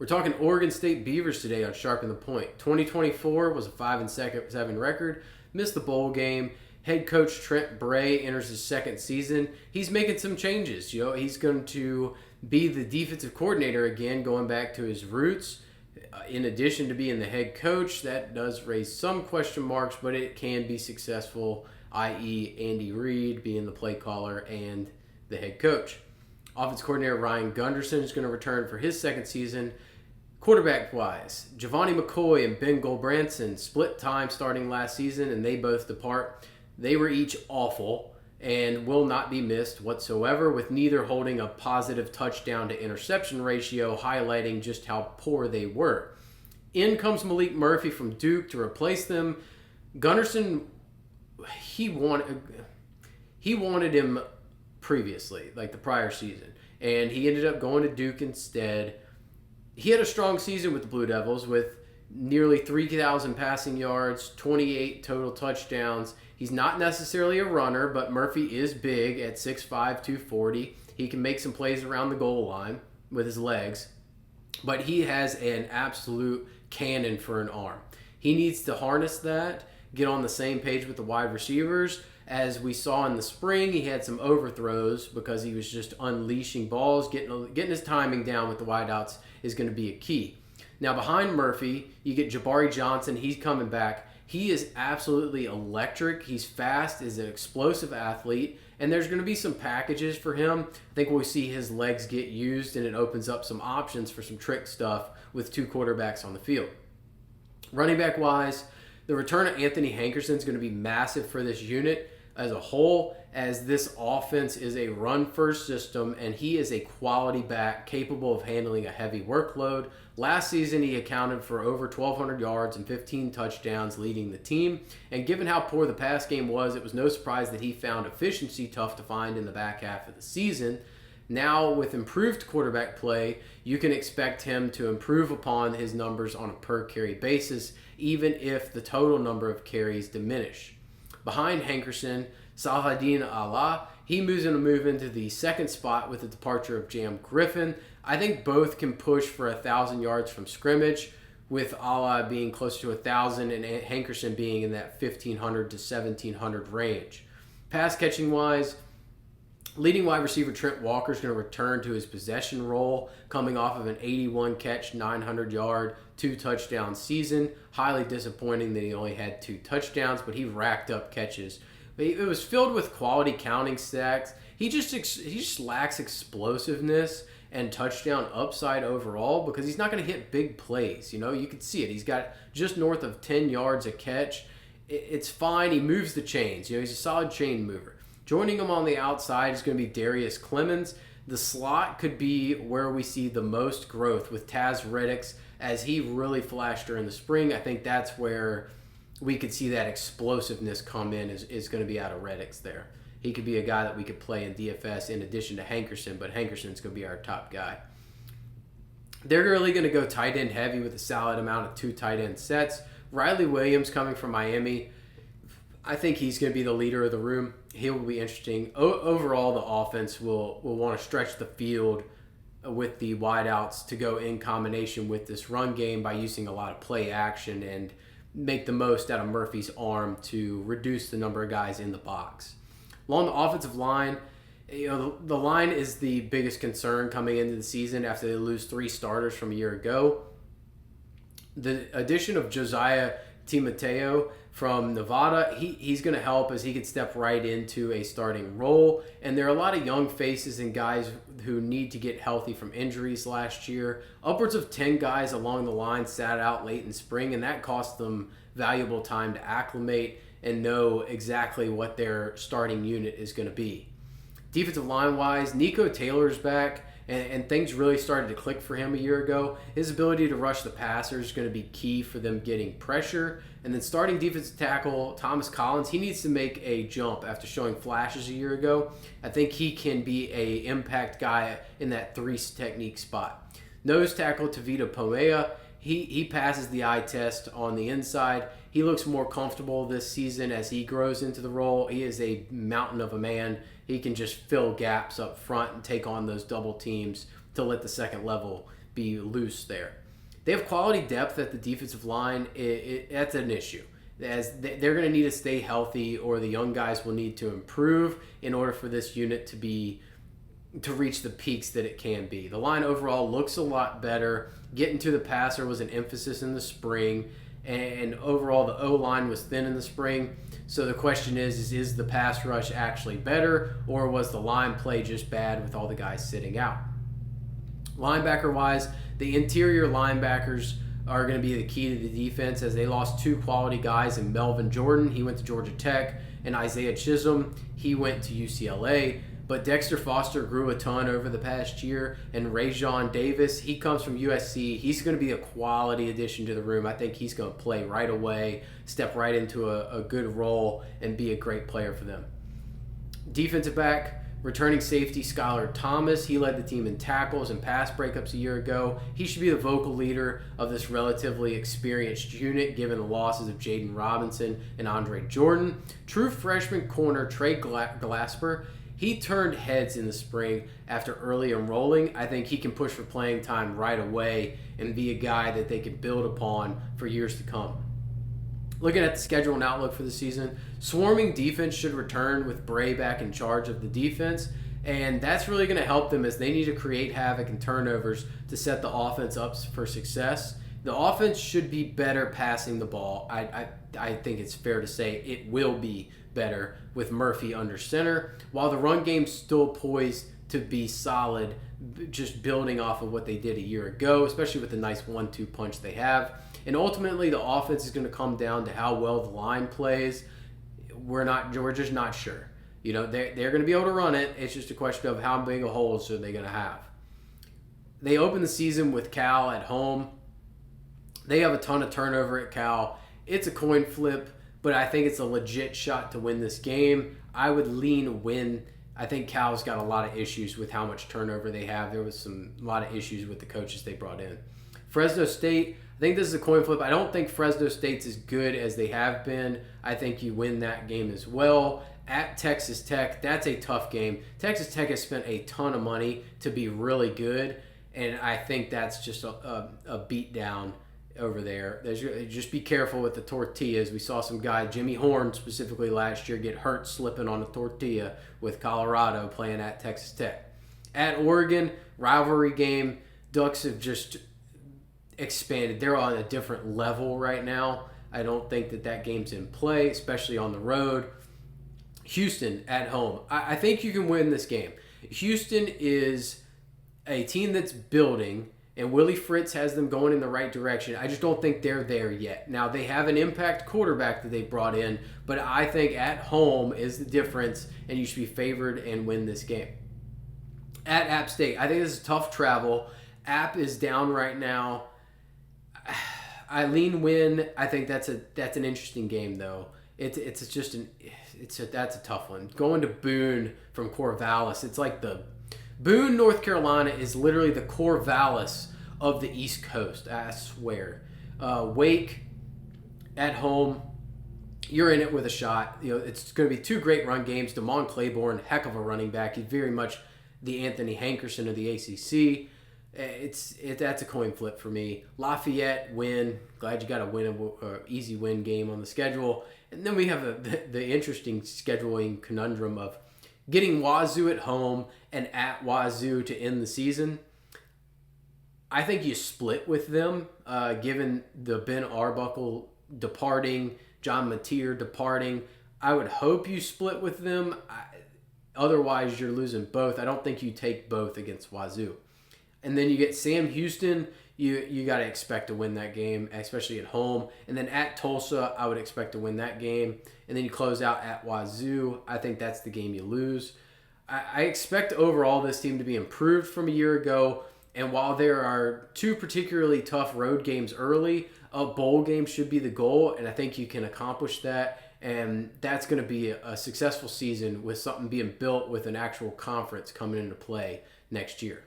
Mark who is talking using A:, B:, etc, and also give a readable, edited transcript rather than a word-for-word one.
A: We're talking Oregon State Beavers today on Sharpen the Point. 2024 was a 5-7 record. Missed the bowl game. Head coach Trent Bray enters his second season. He's making some changes. He's going to be the defensive coordinator again, going back to his roots. In addition to being the head coach, that does raise some question marks, but it can be successful, i.e. Andy Reid being the play caller and the head coach. Offense coordinator Ryan Gunderson is going to return for his second season. Quarterback-wise, Giovanni McCoy and Ben Goldbranson split time starting last season, and they both depart. They were each awful and will not be missed whatsoever, with neither holding a positive touchdown to interception ratio, highlighting just how poor they were. In comes Malik Murphy from Duke to replace them. Gunderson, he wanted him previously, like the prior season, and he ended up going to Duke instead. He had a strong season with the Blue Devils with nearly 3,000 passing yards, 28 total touchdowns. He's not necessarily a runner, but Murphy is big at 6'5", 240. He can make some plays around the goal line with his legs, but he has an absolute cannon for an arm. He needs to harness that, get on the same page with the wide receivers. As we saw in the spring, he had some overthrows because he was just unleashing balls. Getting his timing down with the wideouts is going to be a key. Now, behind Murphy, you get Jabari Johnson. He's coming back. He is absolutely electric. He's fast, is an explosive athlete, and there's going to be some packages for him. I think we'll see his legs get used, and it opens up some options for some trick stuff with two quarterbacks on the field. Running back-wise, the return of Anthony Hankerson is going to be massive for this unit as a whole, as this offense is a run-first system, and he is a quality back capable of handling a heavy workload. Last season, he accounted for over 1,200 yards and 15 touchdowns leading the team, and given how poor the pass game was, it was no surprise that he found efficiency tough to find in the back half of the season. Now, with improved quarterback play, you can expect him to improve upon his numbers on a per-carry basis, even if the total number of carries diminish. Behind Hankerson, Salahadin Allah, he moves into the second spot with the departure of Jam Griffin. I think both can push for 1,000 yards from scrimmage, with Allah being close to 1,000 and Hankerson being in that 1,500 to 1,700 range. Pass catching wise, leading wide receiver Trent Walker is going to return to his possession role, coming off of an 81 catch, 900-yard, 2-touchdown season. Highly disappointing that he only had 2 touchdowns, but he racked up catches. It was filled with quality counting stacks. He just lacks explosiveness and touchdown upside overall because he's not going to hit big plays. You can see it. He's got just north of 10 yards a catch. It's fine. He moves the chains. He's a solid chain mover. Joining him on the outside is going to be Darius Clemens. The slot could be where we see the most growth with Taz Reddix, as he really flashed during the spring. I think that's where we could see that explosiveness come in is going to be out of Reddix there. He could be a guy that we could play in DFS in addition to Hankerson, but Hankerson's going to be our top guy. They're really going to go tight end heavy with a solid amount of 2 tight end sets. Riley Williams coming from Miami, I think he's going to be the leader of the room. He will be interesting. Overall, the offense will want to stretch the field with the wideouts to go in combination with this run game by using a lot of play action and make the most out of Murphy's arm to reduce the number of guys in the box. Along the offensive line, the line is the biggest concern coming into the season after they lose 3 starters from a year ago. The addition of Josiah Timateo from Nevada, he's going to help as he can step right into a starting role. And there are a lot of young faces and guys who need to get healthy from injuries last year. Upwards of 10 guys along the line sat out late in spring, and that cost them valuable time to acclimate and know exactly what their starting unit is going to be. Defensive line-wise, Nico Taylor's back, and things really started to click for him a year ago. His ability to rush the passer is going to be key for them getting pressure. And then starting defensive tackle Thomas Collins, he needs to make a jump after showing flashes a year ago. I think he can be a impact guy in that 3 technique spot. Nose tackle Tavita Pomea, he passes the eye test on the inside. He looks more comfortable this season as he grows into the role. He is a mountain of a man. He can just fill gaps up front and take on those double teams to let the second level be loose there. They have quality depth at the defensive line. That's an issue, as they're going to need to stay healthy, or the young guys will need to improve in order for this unit to reach the peaks that it can be. The line overall looks a lot better. Getting to the passer was an emphasis in the spring, and overall the O-line was thin in the spring. So the question is the pass rush actually better, or was the line play just bad with all the guys sitting out? Linebacker-wise, the interior linebackers are going to be the key to the defense, as they lost two quality guys in Melvin Jordan. He went to Georgia Tech, and Isaiah Chisholm. He went to UCLA. But Dexter Foster grew a ton over the past year, and Rajon Davis, he comes from USC. He's going to be a quality addition to the room. I think he's going to play right away, step right into a good role, and be a great player for them. Defensive back, returning safety Skylar Thomas. He led the team in tackles and pass breakups a year ago. He should be the vocal leader of this relatively experienced unit, given the losses of Jaden Robinson and Andre Jordan. True freshman corner Trey Glasper. He turned heads in the spring after early enrolling. I think he can push for playing time right away and be a guy that they can build upon for years to come. Looking at the schedule and outlook for the season, swarming defense should return with Bray back in charge of the defense, and that's really going to help them, as they need to create havoc and turnovers to set the offense up for success. The offense should be better passing the ball. I think it's fair to say it will be better with Murphy under center, while the run game's still poised to be solid, just building off of what they did a year ago, especially with the nice 1-2 punch they have. And ultimately, the offense is going to come down to how well the line plays. We're just not sure. They're going to be able to run it. It's just a question of how big a holes are they going to have. They open the season with Cal at home. They have a ton of turnover at Cal. It's a coin flip, but I think it's a legit shot to win this game. I would lean win. I think Cal's got a lot of issues with how much turnover they have. There was a lot of issues with the coaches they brought in. Fresno State, I think this is a coin flip. I don't think Fresno State's as good as they have been. I think you win that game as well. At Texas Tech, that's a tough game. Texas Tech has spent a ton of money to be really good, and I think that's just a beatdown over there. Just be careful with the tortillas. We saw some guy, Jimmy Horn specifically last year, get hurt slipping on a tortilla with Colorado playing at Texas Tech. At Oregon, rivalry game. Ducks have just expanded. They're on a different level right now. I don't think that game's in play, especially on the road. Houston at home. I think you can win this game. Houston is a team that's building, and Willie Fritz has them going in the right direction. I just don't think they're there yet. Now, they have an impact quarterback that they brought in, but I think at home is the difference, and you should be favored and win this game. At App State, I think this is tough travel. App is down right now. I lean win. I think that's an interesting game, though. That's a tough one. Going to Boone from Corvallis, it's like Boone, North Carolina is literally the Corvallis of the East Coast, I swear. Wake at home, you're in it with a shot. It's going to be two great run games. Damon Claiborne, heck of a running back. He's very much the Anthony Hankerson of the ACC. That's a coin flip for me. Lafayette win. Glad you got a easy win game on the schedule. And then we have the interesting scheduling conundrum of getting Wazoo at home and at Wazoo to end the season. I think you split with them, given the Ben Arbuckle departing, John Mateer departing. I would hope you split with them. Otherwise, you're losing both. I don't think you take both against Wazoo. And then you get Sam Houston. You got to expect to win that game, especially at home. And then at Tulsa, I would expect to win that game. And then you close out at Wazoo. I think that's the game you lose. I expect overall this team to be improved from a year ago. And while there are two particularly tough road games early, a bowl game should be the goal. And I think you can accomplish that. And that's going to be a successful season with something being built with an actual conference coming into play next year.